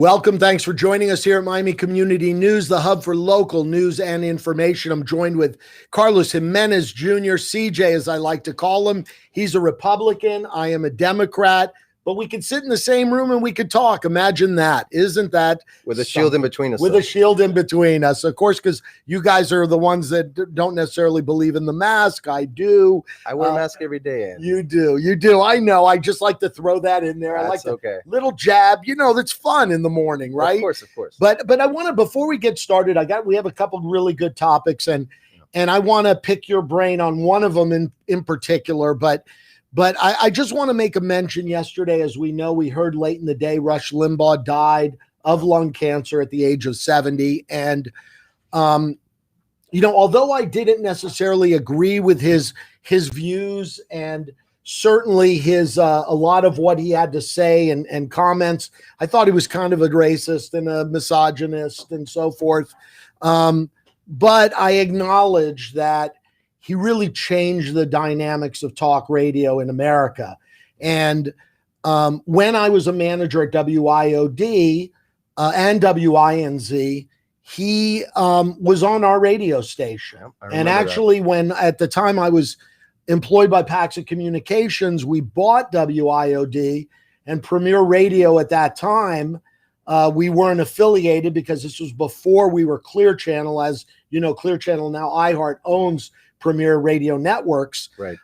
Welcome. Thanks for joining us here at Miami Community News, the hub for local news and information. I'm joined with Carlos Giminez Jr., CJ, as I like to call him. He's a Republican. I am a Democrat. But we could sit in the same room and we could talk. Imagine that. Isn't that with a shield in between us? With a shield in between us. Of course, because you guys are the ones that don't necessarily believe in the mask. I do. I wear a mask every day, Andy. You do. You do. I know. I just like to throw that in there. I like the little jab. You know, that's fun in the morning, right? Of course, of course. But I want to, before we get started, we have a couple of really good topics, and I want to pick your brain on one of them in particular, But I just want to make a mention. Yesterday, as we know, we heard late in the day, Rush Limbaugh died of lung cancer at the age of 70. And, although I didn't necessarily agree with his views and certainly his a lot of what he had to say and comments, I thought he was kind of a racist and a misogynist and so forth. But I acknowledge that he really changed the dynamics of talk radio in America. And when I was a manager at WIOD and WINZ, he was on our radio station. And actually, when at the time I was employed by Paxa Communications, we bought WIOD and Premier Radio at that time. We weren't affiliated because this was before we were Clear Channel. As you know, Clear Channel now iHeart owns Premier Radio Networks. Right.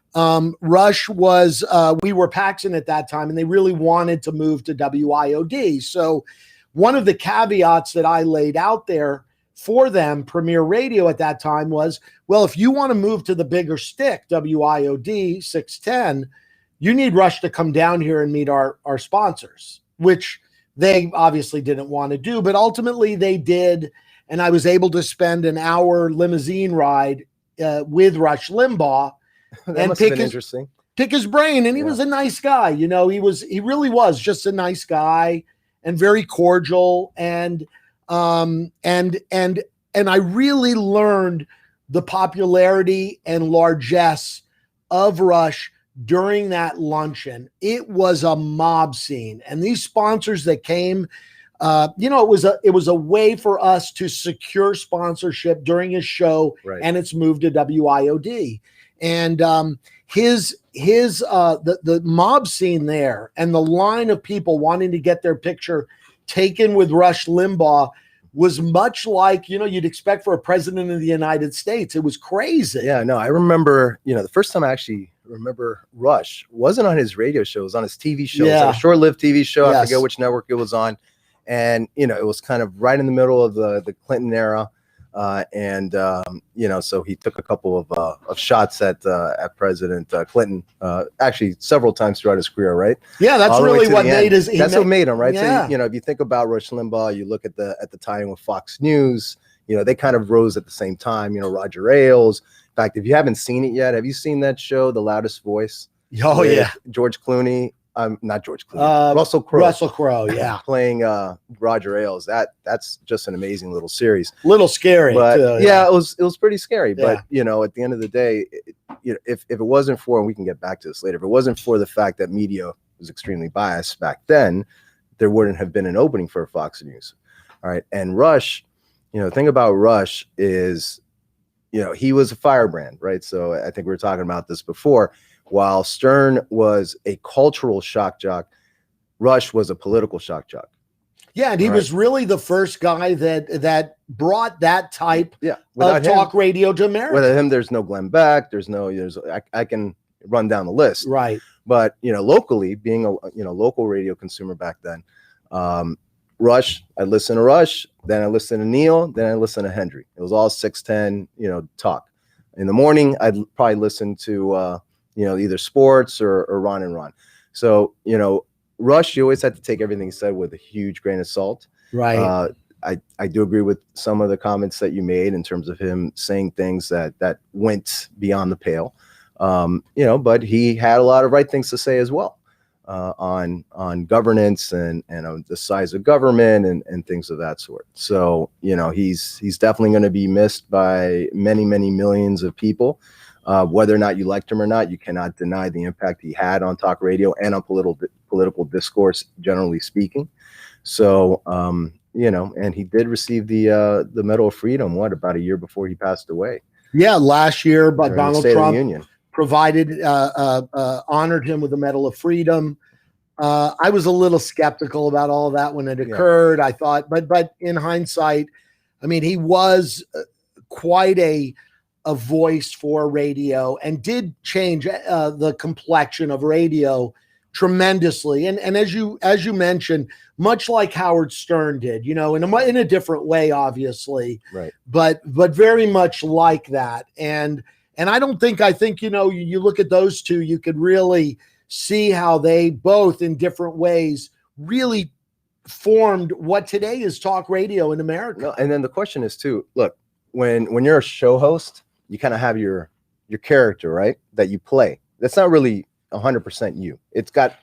Rush was, we were Paxson at that time, and they really wanted to move to WIOD. So one of the caveats that I laid out there for them, Premier Radio at that time, was, well, if you want to move to the bigger stick, WIOD 610, you need Rush to come down here and meet our sponsors, which they obviously didn't want to do, but ultimately they did. And I was able to spend an hour limousine ride with Rush Limbaugh and pick his brain. And he was a nice guy. You know, he really was just a nice guy and very cordial. And I really learned the popularity and largesse of Rush during that luncheon. It was a mob scene, and these sponsors that came, it was a way for us to secure sponsorship during his show, right. And it's moved to WIOD. And the mob scene there and the line of people wanting to get their picture taken with Rush Limbaugh was much like, you'd expect for a president of the United States. It was crazy. Yeah, no, I remember, the first time I actually remember Rush wasn't on his radio show, it was on his TV show. Yeah. It was like a short-lived TV show. Yes. I forget which network it was on. And, it was kind of right in the middle of the Clinton era. So he took a couple of shots at President Clinton, actually several times throughout his career, right? Yeah, that's really what made his. What made him, right? Yeah. So, if you think about Rush Limbaugh, you look at the tie-in with Fox News, they kind of rose at the same time, Roger Ailes. In fact, if you haven't seen it yet, have you seen that show, The Loudest Voice? Oh, yeah. George Clooney. Not George Clooney. Russell Crowe. Russell Crowe, yeah. Playing Roger Ailes. That's just an amazing little series. Little scary, but too, yeah, it was pretty scary. Yeah. But at the end of the day, if it wasn't for, and we can get back to this later, if it wasn't for the fact that media was extremely biased back then, there wouldn't have been an opening for Fox News. All right. And Rush, the thing about Rush is, he was a firebrand, right? So I think we were talking about this before. While Stern was a cultural shock jock, Rush was a political shock jock. Yeah, and he was really the first guy that brought that type of talk radio to America. Without him, there's no Glenn Beck. I can run down the list. Right. But locally, being a local radio consumer back then, Rush, I listened to Rush, then I listened to Neil, then I listened to Hendry. It was all 610, talk. In the morning, I'd probably listen to either sports or Ron and Ron. So, Rush, you always had to take everything he said with a huge grain of salt. Right. I do agree with some of the comments that you made in terms of him saying things that went beyond the pale. But he had a lot of right things to say as well on governance and on the size of government and things of that sort. So, he's definitely going to be missed by many, many millions of people. Whether or not you liked him or not, you cannot deny the impact he had on talk radio and on political discourse, generally speaking. So, you know, and he did receive the Medal of Freedom, about a year before he passed away. Yeah, last year, but Donald Trump provided, honored him with the Medal of Freedom. I was a little skeptical about all of that when it occurred. I thought, but in hindsight, I mean, he was quite a voice for radio and did change the complexion of radio tremendously. And as you mentioned, much like Howard Stern did, you know, in a different way, obviously, right? But very much like that. And I think, you know, you look at those two, you could really see how they both in different ways really formed what today is talk radio in America. No, and then the question is too, look, when you're a show host, you kind of have your character, right? That you play. That's not really 100% you. It's got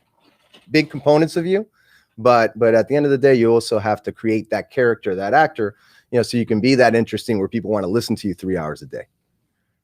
big components of you, but at the end of the day, you also have to create that character, that actor, you know, so you can be that interesting where people want to listen to you 3 hours a day.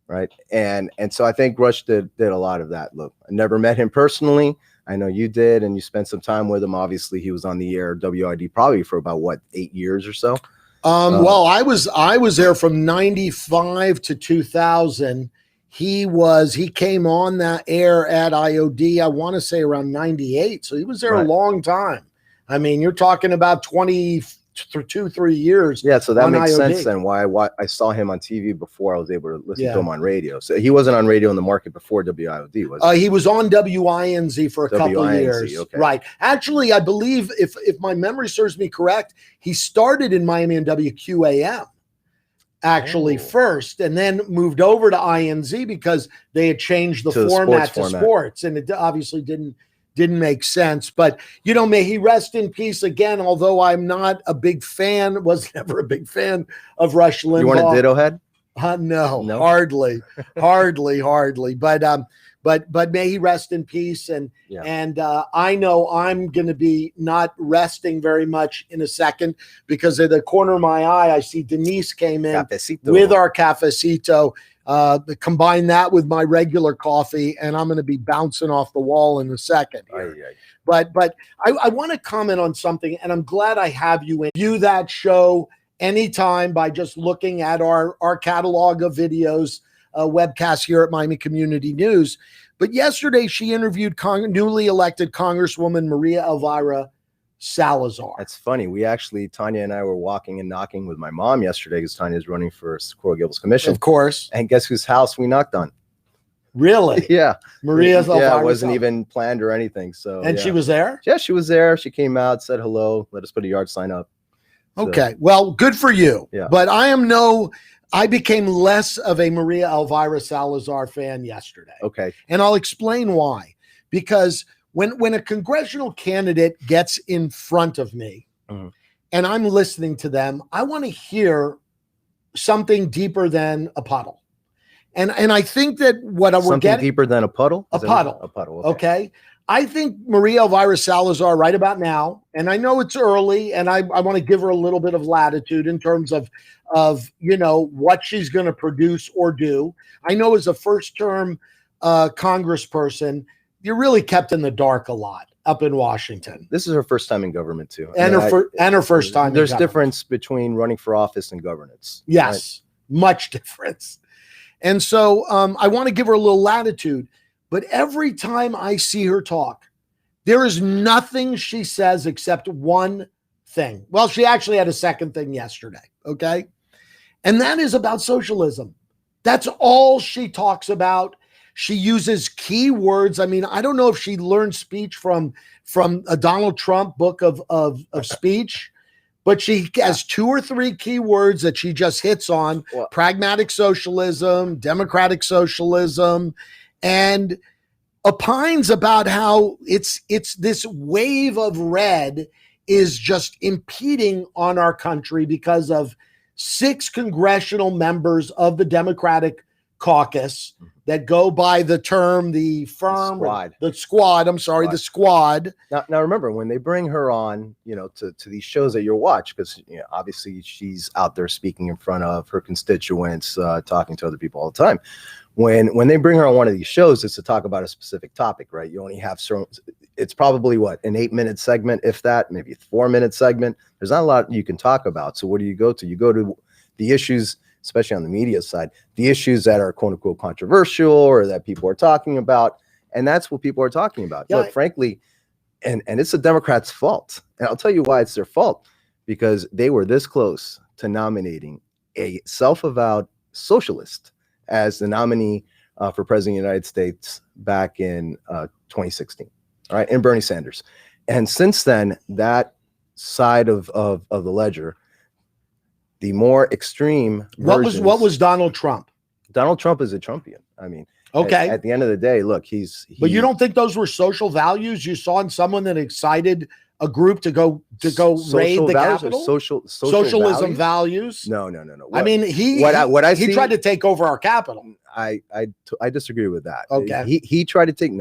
Right. And so I think Rush did a lot of that. Look, I never met him personally. I know you did, and you spent some time with him. Obviously, he was on the air WID probably for about 8 years or so. Well, I was there from 95 to 2000. He came on that air at IOD, I want to say around 98. So he was there a long time. I mean, you're talking about 3 years. Yeah, so that makes sense then why I saw him on TV before I was able to listen to him on radio. So he wasn't on radio in the market before WIOD, was he? He was on WINZ for a couple of years. Okay. Right. Actually, I believe if my memory serves me correct, he started in Miami on WQAM actually first, and then moved over to INZ because they had changed the format to sports, and it obviously didn't make sense. But, you know, may he rest in peace again, although I'm not a big fan, was never a big fan of Rush Limbaugh. You want a ditto head? No, hardly. But may he rest in peace. And I know I'm going to be not resting very much in a second because at the corner of my eye, I see Denise came in with our cafecito. Combine that with my regular coffee, and I'm going to be bouncing off the wall in a second here. But I want to comment on something, and I'm glad I have you in. View that show anytime by just looking at our catalog of videos, webcasts here at Miami Community News. But yesterday, she interviewed newly elected Congresswoman Maria Elvira Salazar. That's funny. Tanya and I were walking and knocking with my mom yesterday because Tanya's running for Coral Gables Commission. Of course. And guess whose house we knocked on? Really? Yeah. Maria Elvira. Yeah, it wasn't even planned or anything. So. And she was there? Yeah, she was there. She came out, said hello, let us put a yard sign up. Okay. Well, good for you. Yeah. But I became less of a Maria Elvira Salazar fan yesterday. Okay. And I'll explain why. Because when a congressional candidate gets in front of me and I'm listening to them, I want to hear something deeper than a puddle. And I think that what we're getting deeper than a puddle? A puddle. A puddle. Okay. I think Maria Elvira Salazar right about now, and I know it's early, and I want to give her a little bit of latitude in terms of you know what she's going to produce or do. I know as a first-term congressperson, you're really kept in the dark a lot up in Washington. This is her first time in government too, and her first time. There's difference between running for office and governance. Yes, right? Much difference. And so I want to give her a little latitude. But every time I see her talk, there is nothing she says except one thing. Well, she actually had a second thing yesterday, okay? And that is about socialism. That's all she talks about. She uses key words. I mean, I don't know if she learned speech from a Donald Trump book of speech, but she has 2 or 3 key words that she just hits on: pragmatic socialism, democratic socialism, and opines about how it's this wave of red is just impeding on our country because of 6 congressional members of the Democratic caucus that go by the term the squad. The squad. Now remember, when they bring her on, you know, to these shows that you'll watch, because you know, obviously she's out there speaking in front of her constituents, talking to other people all the time. When they bring her on one of these shows, it's to talk about a specific topic, right? You only have certain, it's probably what, an 8-minute segment, if that, maybe a 4-minute segment. There's not a lot you can talk about. So what do? You go to the issues, especially on the media side, the issues that are quote unquote controversial or that people are talking about. And that's what people are talking about. Yeah. Look, frankly, and it's the Democrats' fault. And I'll tell you why it's their fault, because they were this close to nominating a self-avowed socialist as the nominee for president of the United States back in 2016. All right, and Bernie Sanders. And since then, that side of the ledger, the more extreme versions, what was Donald Trump? Donald Trump is a Trumpian. I mean, okay. At the end of the day, look, But you don't think those were social values you saw in someone that excited a group to go raid the Capitol? Socialism values? No. I mean, he tried to take over our Capitol. I disagree with that. Okay. He tried to take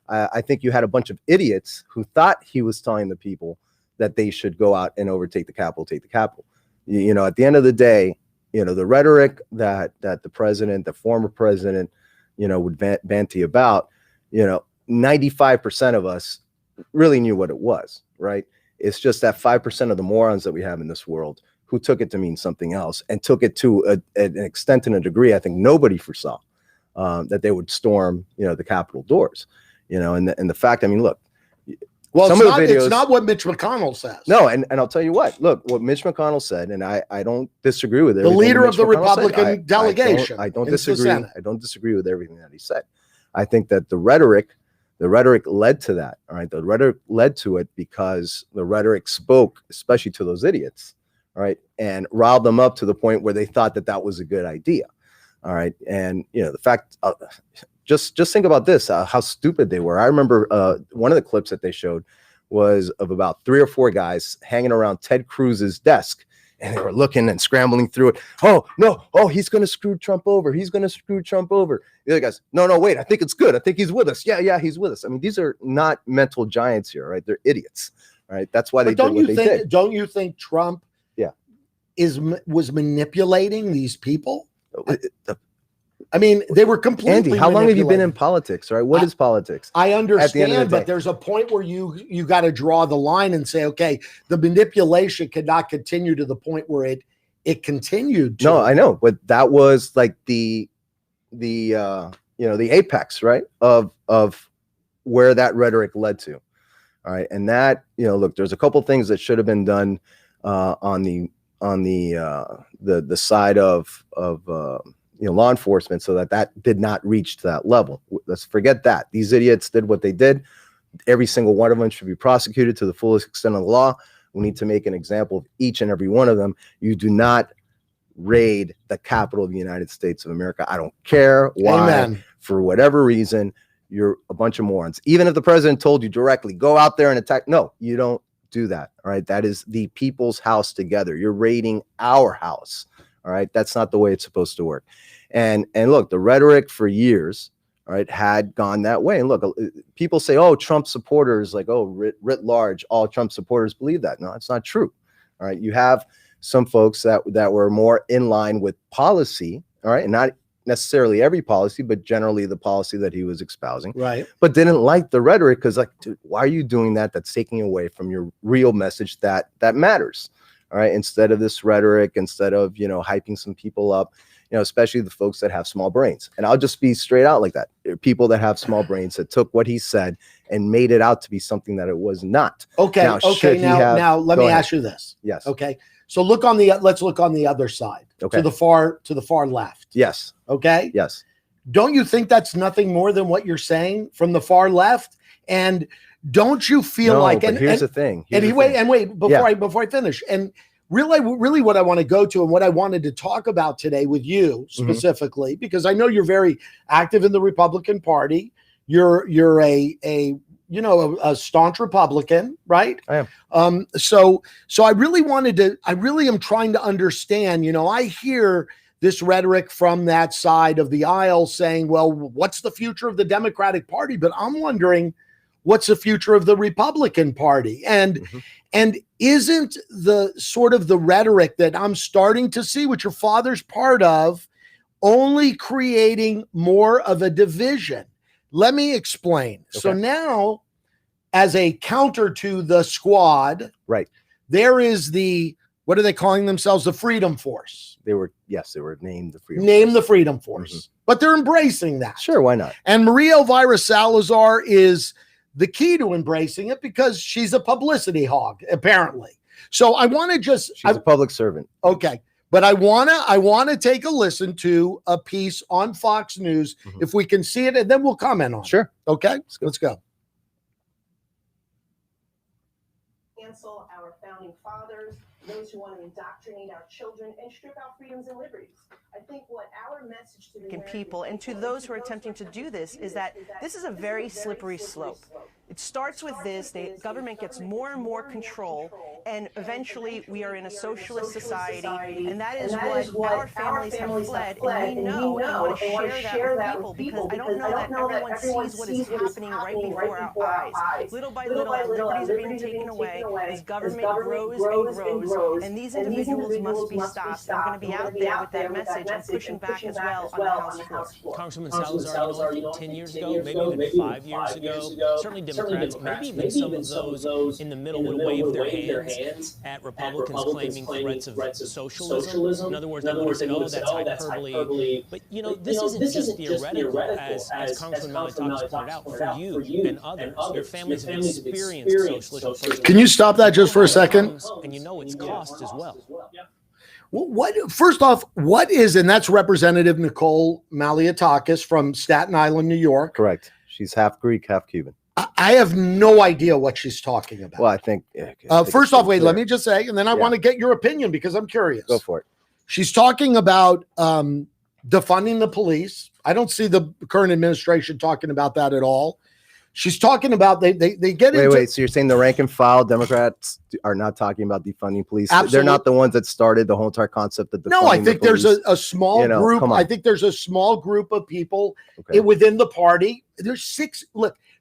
I think you had a bunch of idiots who thought he was telling the people that they should go out and overtake the Capitol, take the Capitol. You know, at the end of the day, you know, the rhetoric that the president, the former president, you know, would banty about, you know, 95% of us really knew what it was, right? It's just that 5% of the morons that we have in this world who took it to mean something else and took it to an extent and a degree I think nobody foresaw, that they would storm, you know, the Capitol doors, you know, and the fact, I mean, look, well, it's not what Mitch McConnell says. No, and I'll tell you what, look, what Mitch McConnell said, and I don't disagree with it. The leader of the Republican delegation. I don't disagree. I don't disagree with everything that he said. I think that the rhetoric led to that. All right. The rhetoric led to it because the rhetoric spoke, especially to those idiots, all right, and riled them up to the point where they thought that was a good idea. All right. And, you know, the fact, just think about this, how stupid they were. I remember one of the clips that they showed was of about 3 or 4 guys hanging around Ted Cruz's desk, and they were looking and scrambling through it. Oh, no. Oh, he's going to screw Trump over. He's going to screw Trump over. The other guys, no, wait, I think it's good. I think he's with us. Yeah, he's with us. I mean, these are not mental giants here, right? They're idiots, right? That's why they did what they did. Don't you think Trump was manipulating these people? I mean, they were completely Andy, how long have you been in politics, right? What is politics? I understand, but there's a point where you got to draw the line and say, okay, the manipulation cannot continue to the point where it continued to. No, I know, but that was like the you know, the apex, right, of where that rhetoric led to. All right, and that, you know, look, there's a couple things that should have been done on the side of you know, law enforcement, so that did not reach to that level. Let's forget that. These idiots did what they did. Every single one of them should be prosecuted to the fullest extent of the law. We need to make an example of each and every one of them. You do not raid the Capitol of the United States of America. I don't care why. Amen. For whatever reason, you're a bunch of morons. Even if the president told you directly, go out there and attack. No, you don't do that. All right. That is the people's house together. You're raiding our house. All right. That's not the way it's supposed to work. And look, the rhetoric for years, all right, had gone that way. And look, people say, oh, Trump supporters, like, oh, writ large, all Trump supporters believe that. No, it's not true. All right. You have some folks that were more in line with policy. All right. And not necessarily every policy, but generally the policy that he was espousing. Right. But didn't like the rhetoric because, like, dude, why are you doing that? That's taking away from your real message that matters. All right. Instead of this rhetoric, instead of, you know, hyping some people up, you know, especially the folks that have small brains. And I'll just be straight out like that. There are people that have small brains that took what he said and made it out to be something that it was not. Okay. Now let me ask you this. Yes. Okay. So let's look on the other side. Okay. To the far left. Yes. Okay. Yes. Don't you think that's nothing more than what you're saying from the far left? And don't you feel like, and here's the thing. Wait, before I finish, and really what I want to go to and what I wanted to talk about today with you specifically, because I know you're very active in the Republican Party. You're a staunch Republican, right? I am. So I really am trying to understand, you know, I hear this rhetoric from that side of the aisle saying, well, what's the future of the Democratic Party? But I'm wondering, what's the future of the Republican Party? And isn't the sort of the rhetoric that I'm starting to see, which your father's part of, only creating more of a division? Let me explain. Okay. So now as a counter to the Squad, Right. there is what are they calling themselves? The Freedom Force. They were named the Freedom Name Force. the Freedom Force. But they're embracing that. Sure, why not? And Maria Elvira Salazar is the key to embracing it because she's a publicity hog, apparently. So I want to she's a public servant. Okay. But I wanna take a listen to a piece on Fox News, if we can see it, and then we'll comment on it. Sure. Okay, let's go. Cancel our founding fathers, those who want to indoctrinate our children and strip our freedoms and liberties. I think what our message to the American people and to those who are attempting to do this is that this is a very slippery slope. It starts with this, the government gets more and more control, and eventually we are in a socialist society, and that is what our families have fled, and we know and want to share that with people, because I don't know that everyone sees what is happening right before our eyes. Little by little, our liberties are being taken away, as government grows and grows, and these individuals must be stopped. And we're going to be out there with that message and pushing back as well on the House floor. Congressman Salazar, 10 years ago, maybe even 5 years ago, certainly Democrats, maybe even some of those in the middle would wave their hands at Republicans claiming threats of socialism. In other words, they would say, oh, that's hyperbole. But, this isn't just theoretical, as Congressman Maletakas pointed out, for you and others. Your families have experienced socialism firsthand. Can you stop that just for a second? And its cost as well. First off, what is, and that's Representative Nicole Maliotakis from Staten Island, New York. Correct. She's half Greek, half Cuban. I have no idea what she's talking about. Well, I think. First off, wait, let me just say, and then I want to get your opinion because I'm curious. Go for it. She's talking about defunding the police. I don't see the current administration talking about that at all. She's talking about they get into. Wait. So you're saying the rank and file Democrats are not talking about defunding police? Absolutely. They're not the ones that started the whole entire concept of defunding. No, I think the there's a small group. I think there's a small group of people within the party.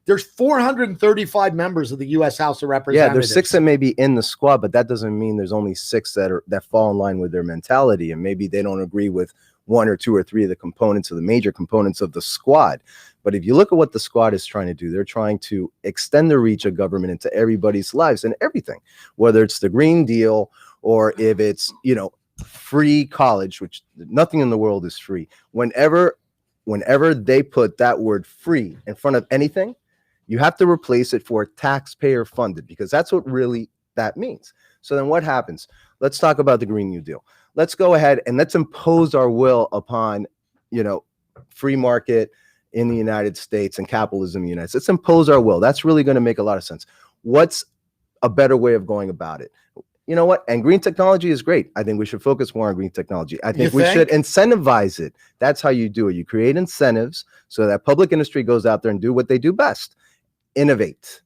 There's 435 members of the U.S. House of Representatives. Yeah, there's 6 that may be in the Squad, but that doesn't mean there's only 6 that fall in line with their mentality, and maybe they don't agree with 1 or 2 or 3 of the components of the major components of the Squad. But if you look at what the Squad is trying to do, they're trying to extend the reach of government into everybody's lives and everything, whether it's the Green Deal or if it's, free college, which nothing in the world is free. Whenever they put that word free in front of anything, you have to replace it for taxpayer funded, because that's what really that means. So then what happens? Let's talk about the Green New Deal. Let's go ahead and let's impose our will upon, free market in the United States and capitalism in the United States. Let's impose our will. That's really going to make a lot of sense. What's a better way of going about it? You know what? And green technology is great. I think we should focus more on green technology. I think we should incentivize it. That's how you do it. You create incentives so that public industry goes out there and do what they do best. Innovate,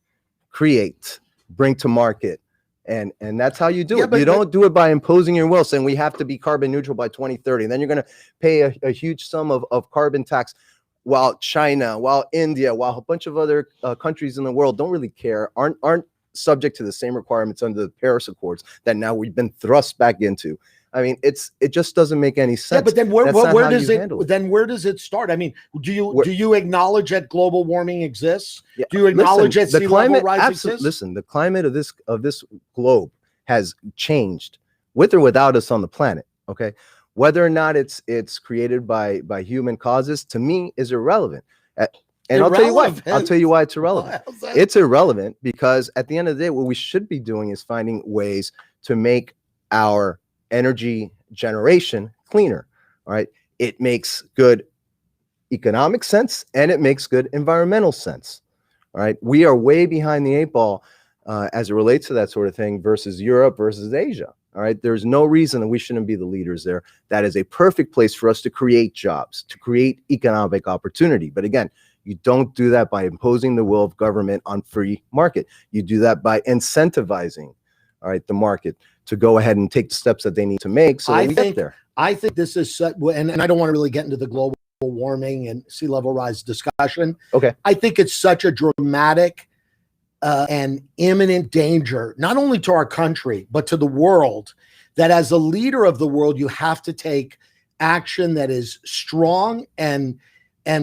create, bring to market. And that's how you do it. You don't do it by imposing your will, saying we have to be carbon neutral by 2030. And then you're going to pay a huge sum of carbon tax, while China, while India, while a bunch of other countries in the world don't really care, aren't subject to the same requirements under the Paris Accords that now we've been thrust back into. I mean, it just doesn't make any sense. Yeah, but then where does it start? I mean, do you acknowledge that global warming exists? Yeah. Do you acknowledge that sea level rise exists? Listen, the climate of this globe has changed with or without us on the planet. Okay, whether or not it's created by human causes, to me, is irrelevant. And I'll tell you why. I'll tell you why it's irrelevant. It's irrelevant because at the end of the day, what we should be doing is finding ways to make our energy generation cleaner. All right. It makes good economic sense and it makes good environmental sense. All right. We are way behind the 8 ball as it relates to that sort of thing versus Europe versus Asia. All right. There's no reason that we shouldn't be the leaders there. That is a perfect place for us to create jobs, to create economic opportunity. But again, you don't do that by imposing the will of government on free market. You do that by incentivizing, all right, the market to go ahead and take the steps that they need to make so that we get there. I think this is, and I don't want to really get into the global warming and sea level rise discussion. Okay. I think it's such a dramatic and imminent danger, not only to our country, but to the world, that as a leader of the world, you have to take action that is strong and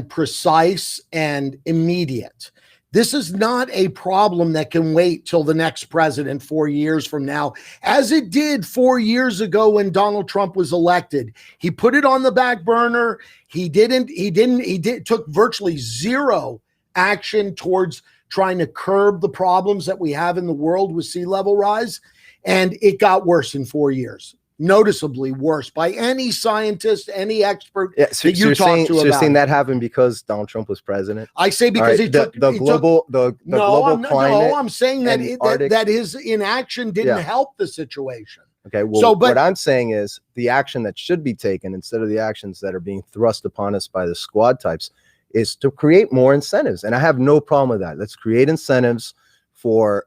precise and immediate. This is not a problem that can wait till the next president 4 years from now, as it did 4 years ago when Donald Trump was elected. He put it on the back burner. He took virtually zero action towards trying to curb the problems that we have in the world with sea level rise. And it got worse in 4 years. Noticeably worse by any scientist, any expert that you talk to. So you're saying that happened because Donald Trump was president? I say because he took the global climate. No, I'm saying that his inaction didn't help the situation. Okay, well, what I'm saying is the action that should be taken instead of the actions that are being thrust upon us by the squad types is to create more incentives. And I have no problem with that. Let's create incentives for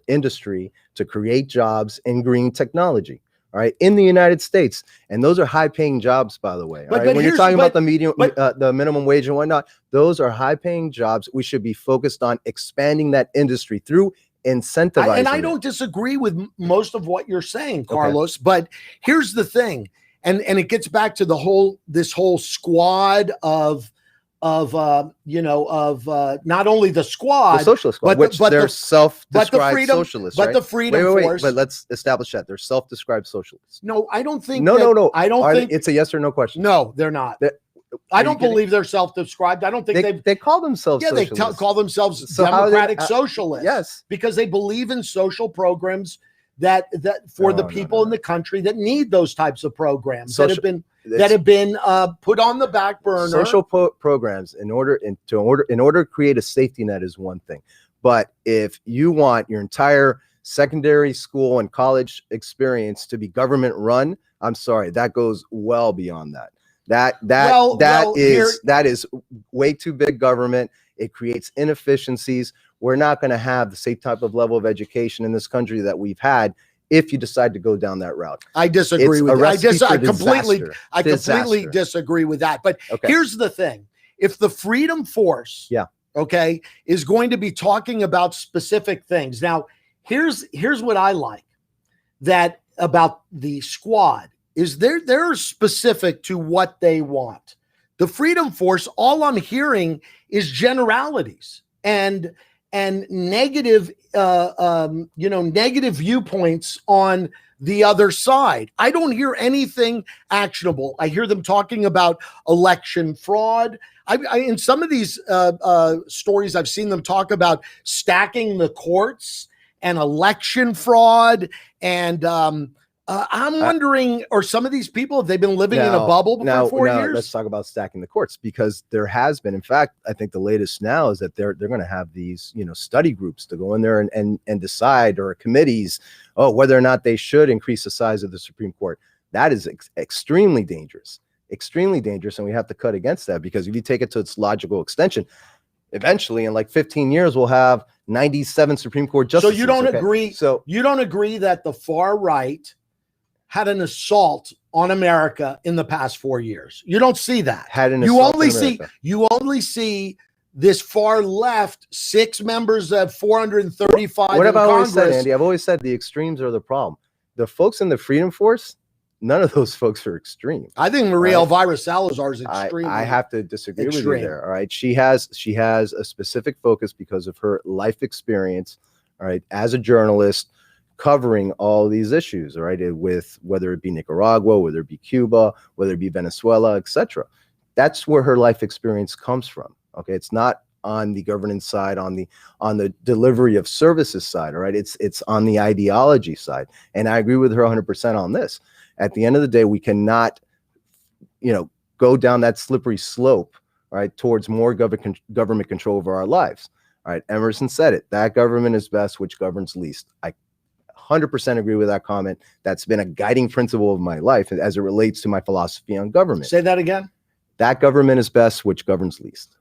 industry to create jobs in green technology. All right, in the United States, and those are high-paying jobs, by the way. When you're talking about the minimum wage and whatnot, those are high-paying jobs. We should be focused on expanding that industry through incentivizing. And I don't disagree with most of what you're saying, Carlos. Okay. But here's the thing, and it gets back to this whole squad of not only the squad, the socialist squad, which they're self-described socialists, but the Freedom Force. But let's establish that they're self-described socialists. No, I don't think. No. I don't think it's a yes or no question. No, they're not. I don't believe they're self-described. I don't think they call themselves. Yeah, they call themselves democratic socialists. Yes, because they believe in social programs that for the people in the country that need those types of programs that have been put on the back burner. Social programs in order to create a safety net is one thing, but if you want your entire secondary school and college experience to be government run, I'm sorry, that goes well beyond that. That is way too big government. It creates inefficiencies. We're not going to have the same type of level of education in this country that we've had if you decide to go down that route. I disagree with you. I completely disagree with that. But here's the thing. If the Freedom Force, is going to be talking about specific things. Now, here's what I like about the squad is they're specific to what they want. The Freedom Force, all I'm hearing is generalities and negative, negative viewpoints on the other side. I don't hear anything actionable. I hear them talking about election fraud. In some of these stories, I've seen them talk about stacking the courts and election fraud. And I'm wondering, are some of these people, have they been living in a bubble for 4 years? Let's talk about stacking the courts, because there has been, in fact, I think the latest now is that they're going to have these, study groups to go in there and decide, or committees, whether or not they should increase the size of the Supreme Court. That is extremely dangerous, and we have to cut against that, because if you take it to its logical extension, eventually in like 15 years, we'll have 97 Supreme Court justices. So you don't agree? So you don't agree that the far right had an assault on America in the past 4 years? You don't see that. You only see this far left, 6 members of 435 what have in I always Congress. said, Andy? I've always said the extremes are the problem. The folks in the Freedom Force, none of those folks are extreme. I think Maria Elvira Salazar is extreme. I have to disagree with you there. All right. She has a specific focus because of her life experience, all right, as a journalist, covering all these issues, all right, with whether it be Nicaragua, whether it be Cuba, whether it be Venezuela, etc. That's where her life experience comes from. Okay, it's not on the governance side, on the delivery of services side, all right. It's on the ideology side, and I agree with her 100% on this. At the end of the day, we cannot, go down that slippery slope, all right, towards more government control over our lives. All right, Emerson said it. That government is best which governs least. I 100% agree with that comment. That's been a guiding principle of my life as it relates to my philosophy on government. Say that again. That government is best which governs least.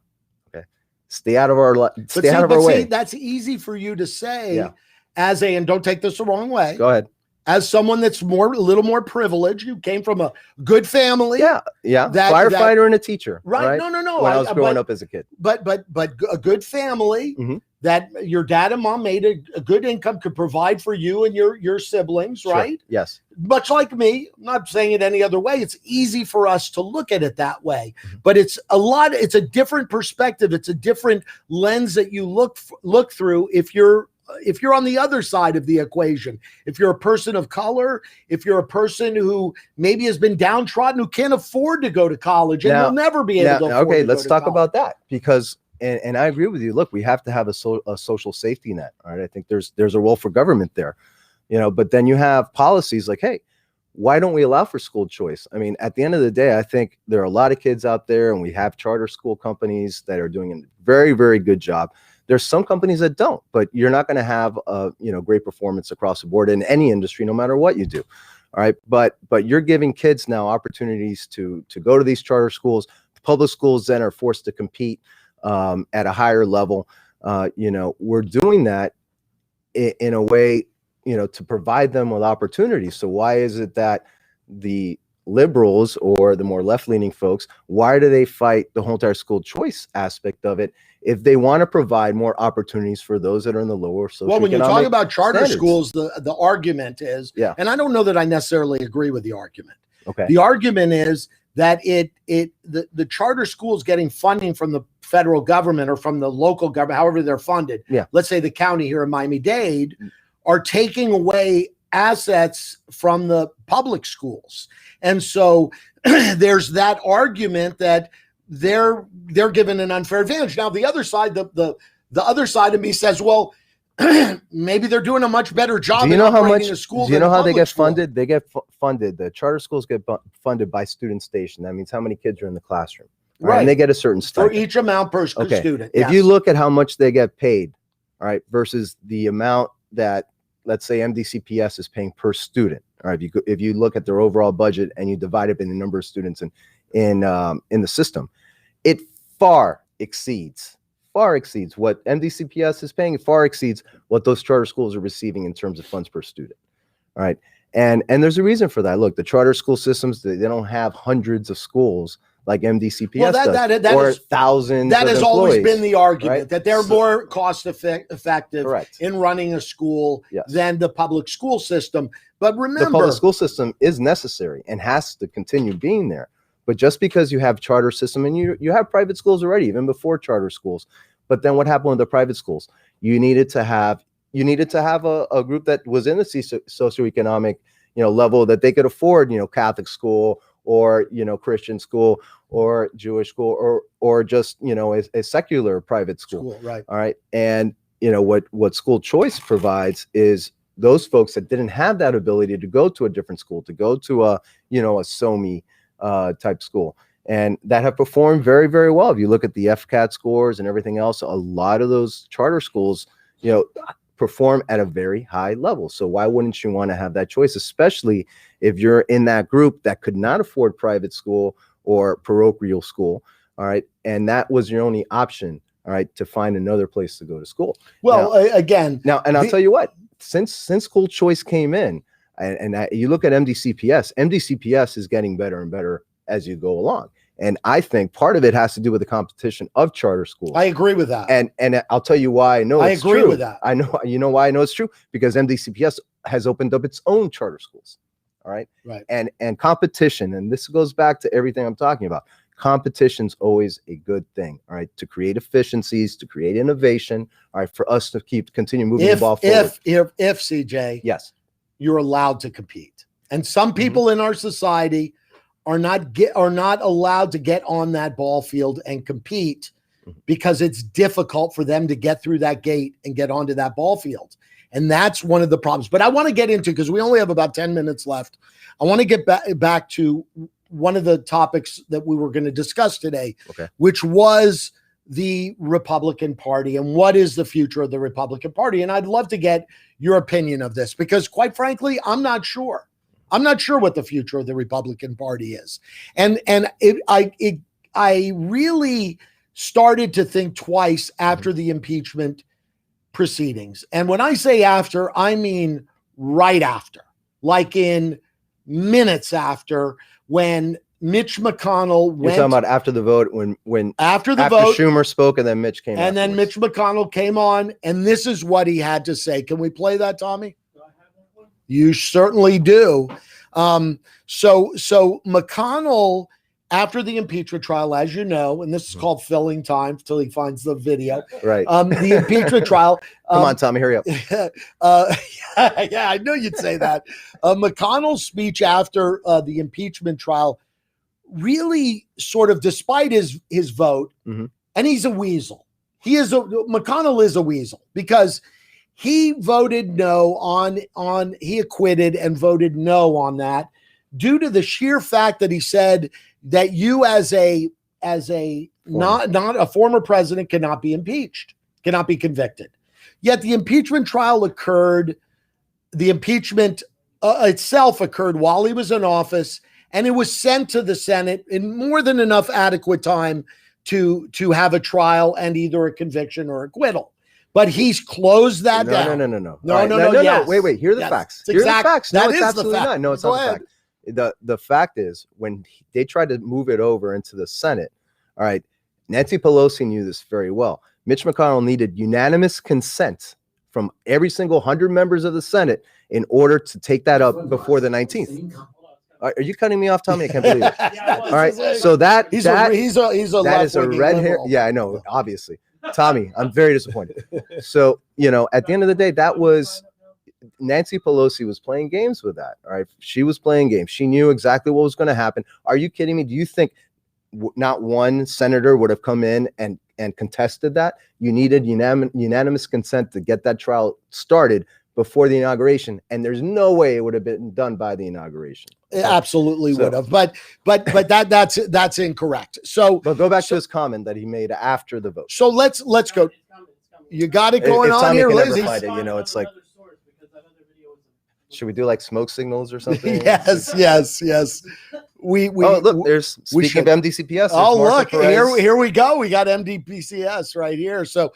Okay, stay out of our way. That's easy for you to say, and don't take this the wrong way. Go ahead. as someone that's a little more privileged, you came from a good family. Yeah. Firefighter and a teacher. Right. No. When I was growing up as a kid. But a good family that your dad and mom made a good income, could provide for you and your siblings, right? Sure. Yes. Much like me, I'm not saying it any other way. It's easy for us to look at it that way, but it's a different perspective. It's a different lens that you look through if you're on the other side of the equation. If you're a person of color, if you're a person who maybe has been downtrodden, who can't afford to go to college and will never be able to afford okay, to let's go to talk college. about that, because and I agree with you. Look, we have to have a social safety net. All right. I think there's a role for government there, but then you have policies like, hey, why don't we allow for school choice? I mean, at the end of the day, I think there are a lot of kids out there, and we have charter school companies that are doing a very, very good job. There's some companies that don't, but you're not going to have great performance across the board in any industry, no matter what you do. All right. But you're giving kids now opportunities to go to these charter schools. Public schools then are forced to compete at a higher level. We're doing that in a way, to provide them with opportunities. So why is it that the liberals or the more left-leaning folks, why do they fight the whole entire school choice aspect of it if they want to provide more opportunities for those that are in the lower socioeconomic Well, when you talk about charter standards? schools, the argument is, and I don't know that I necessarily agree with the argument. Okay. The argument is that the charter schools getting funding from the federal government or from the local government, however they're funded. Yeah. Let's say the county here in Miami-Dade are taking away assets from the public schools. And so there's that argument that they're given an unfair advantage. Now, the other side, the other side of me says, well, maybe they're doing a much better job. Do you know how much? A school do you know how they get school. funded? They get funded. The charter schools get funded by student station. That means how many kids are in the classroom. Right. And they get a certain stipend. For each amount per student. If you look at how much they get paid, all right, versus the amount that, let's say, MDCPS is paying per student. All right. If you look at their overall budget and you divide it in the number of students in the system, it far exceeds what MDCPS is paying. It far exceeds what those charter schools are receiving in terms of funds per student. All right. And there's a reason for that. Look, the charter school systems, they don't have hundreds of schools like MDCPS does, or thousands. That has always been the argument, right? that they're more cost effective in running a school than the public school system. But remember, the public school system is necessary and has to continue being there. But just because you have charter system, and you have private schools already, even before charter schools, but then what happened with the private schools? You needed to have a group that was in the socioeconomic level that they could afford, Catholic school or Christian school or Jewish school or just a secular private school. Right. All right. And what school choice provides is those folks that didn't have that ability to go to a different school, to go to a SOMI type school, and that have performed very, very well. If you look at the FCAT scores and everything else, a lot of those charter schools, perform at a very high level. So why wouldn't you want to have that choice, especially if you're in that group that could not afford private school or parochial school? All right. And that was your only option. All right. To find another place to go to school. Well, I'll tell you what, since school choice came in, and you look at MDCPS is getting better and better as you go along. And I think part of it has to do with the competition of charter schools. I agree with that. And I'll tell you why I know it's true. I agree with that. I know, why I know it's true, because MDCPS has opened up its own charter schools. All right. Right. And competition, and this goes back to everything I'm talking about. Competition's always a good thing. All right. To create efficiencies, to create innovation. All right. For us to continue moving the ball forward. If CJ, yes, you're allowed to compete. And some people in our society are not allowed to get on that ball field and compete because it's difficult for them to get through that gate and get onto that ball field. And that's one of the problems. But I want to get into, because we only have about 10 minutes left, I want to get back to one of the topics that we were going to discuss today, which was the Republican Party and what is the future of the Republican Party. And I'd love to get your opinion of this, because quite frankly, I'm not sure. I'm not sure what the future of the Republican Party is. And I really started to think twice after the impeachment proceedings. And when I say after, I mean right after. like in minutes after, when Mitch McConnell went. You're talking about after the vote, when after vote, Schumer spoke, and then Mitch came. And then Mitch McConnell came on, and this is what he had to say. Can we play that, Tommy? Do I have that one? You certainly do. So McConnell, after the impeachment trial, as you know, and this is called filling time till he finds the video. Right. The impeachment trial. Come on, Tommy, hurry up. Yeah, I knew you'd say that. McConnell's speech after the impeachment trial really sort of, despite his vote, and he's a weasel. McConnell is a weasel because he voted no on he acquitted and voted no on that due to the sheer fact that he said that you as a not a former president cannot be impeached, cannot be convicted. Yet the impeachment trial occurred, the impeachment itself occurred while he was in office, and it was sent to the Senate in more than enough adequate time to have a trial and either a conviction or acquittal. But he's closed that down. No. Wait. Here are the facts. Here are the facts. No, it's absolutely not. No, it's not the fact. The fact is, when they tried to move it over into the Senate, all right, Nancy Pelosi knew this very well. Mitch McConnell needed unanimous consent from every single 100 members of the Senate in order to take that up before the 19th. Are you cutting me off, Tommy? I can't believe it. All right, so that is a red hair. Yeah, I know, obviously. Tommy, I'm very disappointed. So, at the end of the day, that was Nancy Pelosi was playing games with that. All right. She was playing games. She knew exactly what was going to happen. Are you kidding me? Do you think not one senator would have come in and contested that? You needed unanimous consent to get that trial started before the inauguration, and there's no way it would have been done by the inauguration. It absolutely would have, but that's incorrect. So, but go back to his comment that he made after the vote. So let's go. You got it going on Tommy here, Liz. It's like, should we do like smoke signals or something? Yes. We look, there's speaking of MDCPS. Oh, look, here we go. We got MDPCS right here. So,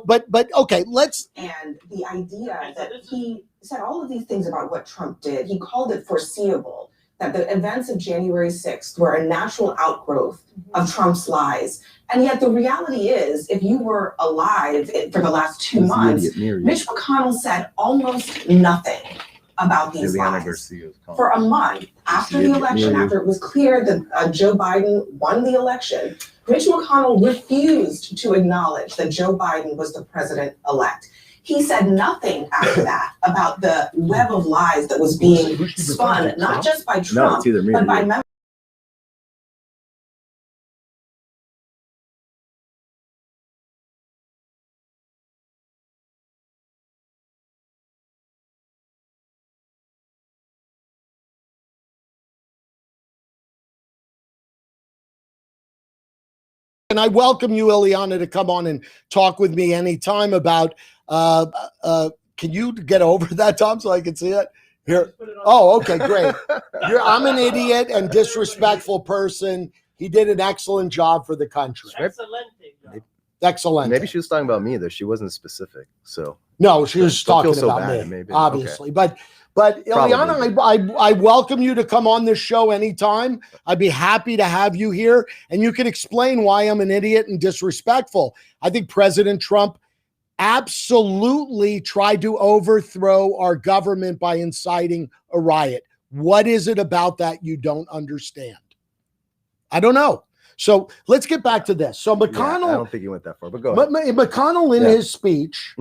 but okay, let's. And the idea that he said all of these things about what Trump did, he called it foreseeable, that the events of January 6th were a natural outgrowth of Trump's lies. And yet the reality is, if you were alive for the last 2 months, Mitch McConnell said almost nothing about these lies. For a month after the election, after it was clear that Joe Biden won the election, Mitch McConnell refused to acknowledge that Joe Biden was the president-elect. He said nothing after that about the web of lies that was being spun, not just by Trump, but by members. And I welcome you, Ileana, to come on and talk with me anytime about, can you get over that, Tom, so I can see it? Here. Oh, okay, great. I'm an idiot and disrespectful person. He did an excellent job for the country. Excellent. Maybe she was talking about me, though. She wasn't specific. So no, she was talking about me, obviously. Okay. But Ileana, I welcome you to come on this show anytime. I'd be happy to have you here, and you can explain why I'm an idiot and disrespectful. I think President Trump absolutely tried to overthrow our government by inciting a riot. What is it about that you don't understand? I don't know. So let's get back to this. So McConnell, I don't think he went that far, but go ahead. McConnell in his speech.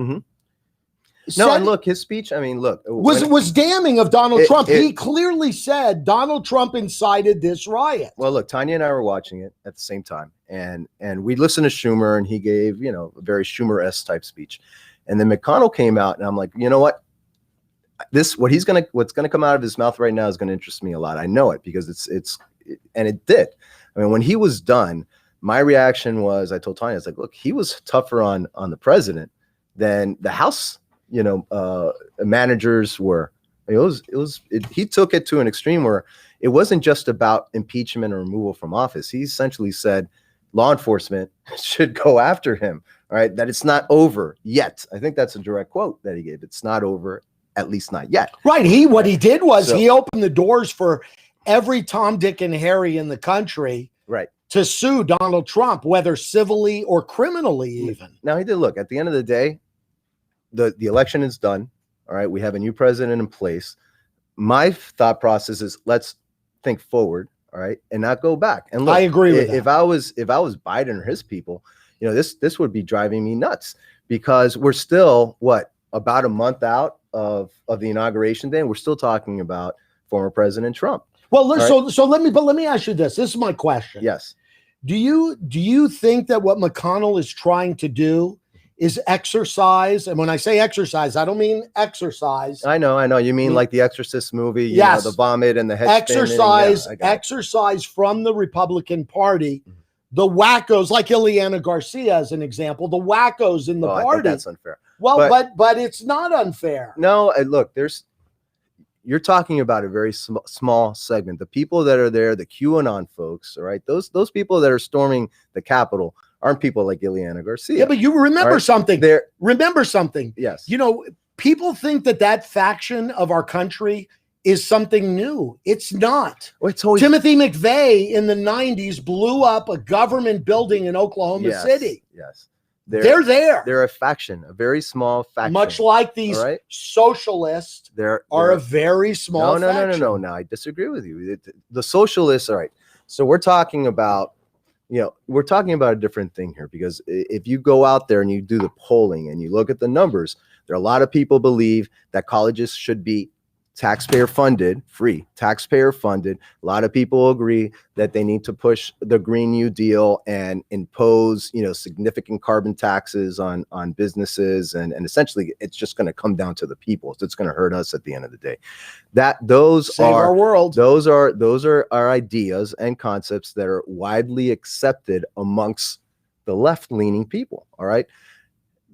No, and look, his speech, I mean, look. Was damning of Donald Trump. He clearly said Donald Trump incited this riot. Well, look, Tanya and I were watching it at the same time. And we listened to Schumer, and he gave, a very Schumer-esque type speech. And then McConnell came out, and I'm like, you know what? What's gonna come out of his mouth right now is gonna interest me a lot. I know it because and it did. I mean, when he was done, my reaction was, I told Tanya, I was like, look, he was tougher on the president than the House managers were. He took it to an extreme where it wasn't just about impeachment or removal from office. He essentially said law enforcement should go after him. All right, that it's not over yet. I think that's a direct quote that he gave. It's not over at least not yet. Right. What he did was he opened the doors for every Tom, Dick, and Harry in the country to sue Donald Trump, whether civilly or criminally even. Now, he did. Look, at the end of the day, the election is done. All right. We have a new president in place. My thought process is let's think forward. All right. And not go back. And look, I agree with that. If I was Biden or his people, this would be driving me nuts, because we're still about a month out of the inauguration day, and we're still talking about former President Trump. Well, let me ask you this. This is my question. Yes. Do you think that what McConnell is trying to do is exercise? And when I say exercise, I don't mean exercise. I know. You mean like the Exorcist movie, yes. The vomit and the head exercise from the Republican Party. The wackos, like Ileana Garcia as an example, the wackos in the party. I think that's unfair. Well, but it's not unfair. No, look, you're talking about a very small segment. The people that are there, the QAnon folks, all right? Those people that are storming the Capitol aren't people like Ileana Garcia. Yeah, but you remember something. Remember something. Yes. People think that faction of our country is something new. It's not. Timothy McVeigh in the 90s blew up a government building in Oklahoma City. Yes. They're there. They're a faction, a very small faction. Much like these socialists are a very small faction. No, I disagree with you. The socialists, all right. So we're talking about a different thing here, because if you go out there and you do the polling and you look at the numbers, there are a lot of people believe that colleges should be taxpayer funded, free, taxpayer funded. A lot of people agree that they need to push the Green New Deal and impose, significant carbon taxes on businesses. And essentially it's just going to come down to the people. So it's going to hurt us at the end of the day. Those are our world. Those are our ideas and concepts that are widely accepted amongst the left-leaning people. All right.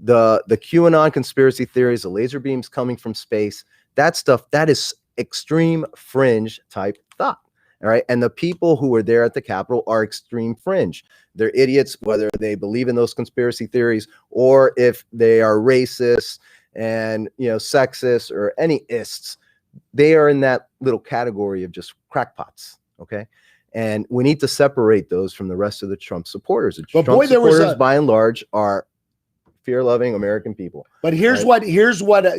The QAnon conspiracy theories, the laser beams coming from space, that stuff, that is extreme fringe type thought. All right. And the people who were there at the Capitol are extreme fringe. They're idiots, whether they believe in those conspiracy theories or if they are racist and, sexist or any ists. They are in that little category of just crackpots. Okay. And we need to separate those from the rest of the Trump supporters. Trump supporters, by and large, are fear-loving American people. But here's what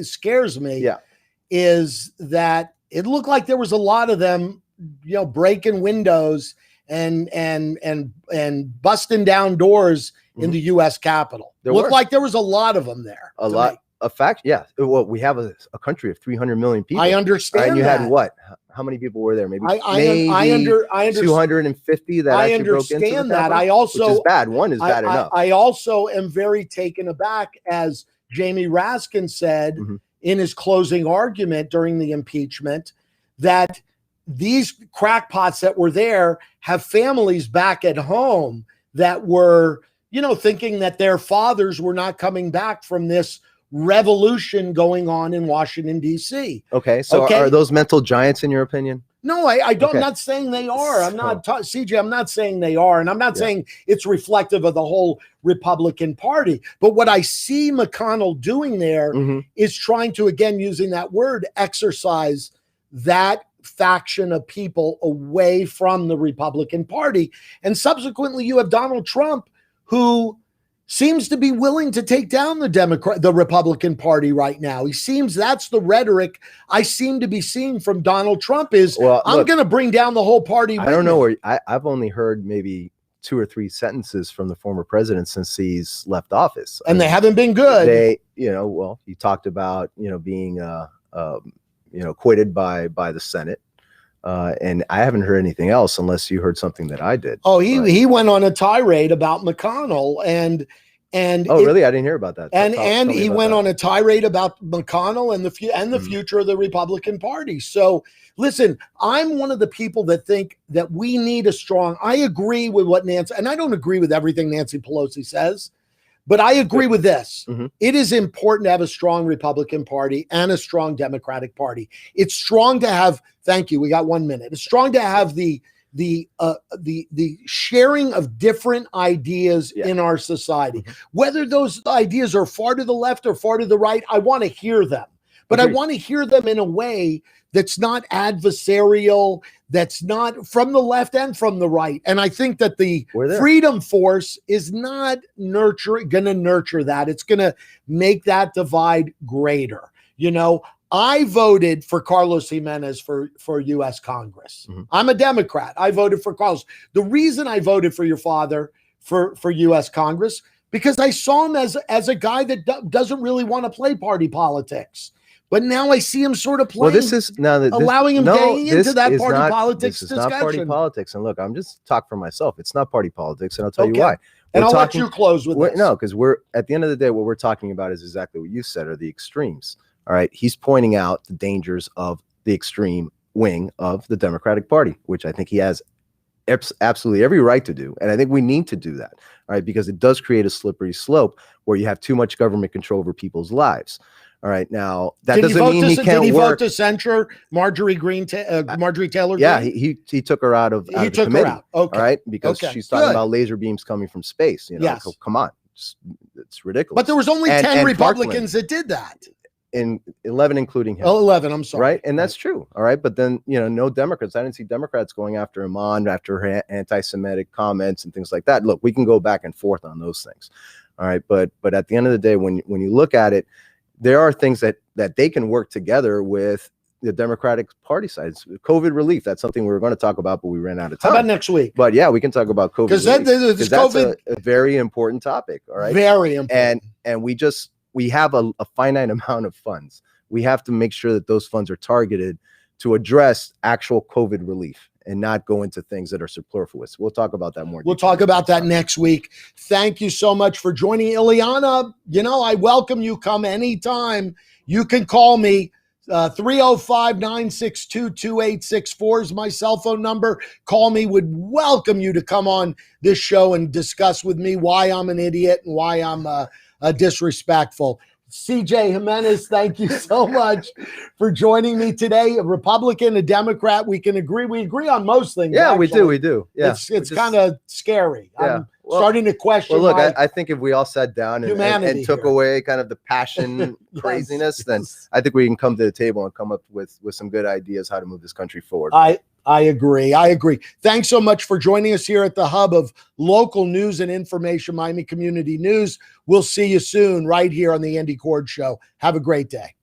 scares me. Yeah. Is that it looked like there was a lot of them, breaking windows and busting down doors in the U.S. Capitol. Looked like there was a lot of them there. A lot. A fact. Yeah. Well, we have a country of 300 million people. I understand. And you had what? How many people were there? Maybe 250 that I actually broke into the understand that. Capitol, which is bad. One is bad enough. I also am very taken aback, as Jamie Raskin said in his closing argument during the impeachment, that these crackpots that were there have families back at home that were, thinking that their fathers were not coming back from this revolution going on in Washington, D.C. Okay. So are those mental giants in your opinion? No, I don't. I'm not saying they are. I'm not, CJ, I'm not saying they are. And I'm not saying it's reflective of the whole Republican Party. But what I see McConnell doing there is trying to, again, using that word, exercise that faction of people away from the Republican Party. And subsequently, you have Donald Trump, who seems to be willing to take down the Republican Party right now. He seems, that's the rhetoric I seem to be seeing from Donald Trump is, I'm going to bring down the whole party. I don't know where I've only heard maybe 2 or 3 sentences from the former president since he's left office. And they haven't been good. He talked about, being, acquitted by the Senate. And I haven't heard anything else unless you heard something that I did. Oh, he went on a tirade about McConnell and really? I didn't hear about that. And he went on a tirade about McConnell and the future of the Republican Party. So listen, I'm one of the people that think that we need I agree with what Nancy, and I don't agree with everything Nancy Pelosi says, but I agree with this. It is important to have a strong Republican Party and a strong Democratic Party. It's strong to have, thank you, we got 1 minute. It's strong to have the sharing of different ideas in our society. Whether those ideas are far to the left or far to the right, I want to hear them. but Agreed. I want to hear them in a way that's not adversarial, that's not from the left and from the right. And I think that the Freedom Force is not going to nurture that. It's going to make that divide greater. You know, I voted for Carlos Giminez for U.S. Congress. Mm-hmm. I'm a Democrat. I voted for Carlos. The reason I voted for your father for U.S. Congress, because I saw him as a guy that doesn't really want to play party politics. But now I see him sort of playing. Well, this is now that allowing him getting into that party politics discussion. discussion. Not party politics. And look, I'm just talking for myself. It's not party politics, and I'll tell you why. And I'll let you close with this. No, because we're at the end of the day, what we're talking about is exactly what you said, are the extremes. All right. He's pointing out the dangers of the extreme wing of the Democratic Party, which I think he has absolutely every right to do. And I think we need to do that. All right. Because it does create a slippery slope where you have too much government control over people's lives. All right. Now, that doesn't mean he can't work. Did he vote to censure Marjorie Taylor Greene? Yeah, he took her out of he took her out. Okay. All right. Because she's talking about laser beams coming from space. You know, yes. Come on. It's ridiculous. But there was only 10 Republicans that did that. In 11, including him. Oh, 11, I'm sorry. Right. And that's true. All right. But then, you know, no Democrats. I didn't see Democrats going after Iman, after her anti-Semitic comments and things like that. Look, we can go back and forth on those things. All right. But at the end of the day, when you look at it, there are things that they can work together with the Democratic Party sides. COVID relief, that's something we were going to talk about, but we ran out of time. How about next week? But yeah, we can talk about COVID. Because that's a very important topic. All right. Very important. And we have a finite amount of funds. We have to make sure that those funds are targeted to address actual COVID relief and not go into things that are superfluous. We'll talk about that more. We'll talk about that next week. Thank you so much for joining. Ileana, you know, I welcome you. Come anytime. You can call me. 305-962-2864 is my cell phone number. Call me. Would welcome you to come on this show and discuss with me why I'm an idiot and why I'm disrespectful. CJ Giminez, thank you so much for joining me today. A Republican, a Democrat, we agree on most things. Yeah, actually. we do. Yeah, it's kind of scary. Yeah. I'm starting to question. Well, look, I think if we all sat down and took away kind of the passion craziness, then I think we can come to the table and come up with some good ideas how to move this country forward. I agree. Thanks so much for joining us here at the hub of local news and information, Miami Community News. We'll see you soon right here on the Andy Korge Show. Have a great day.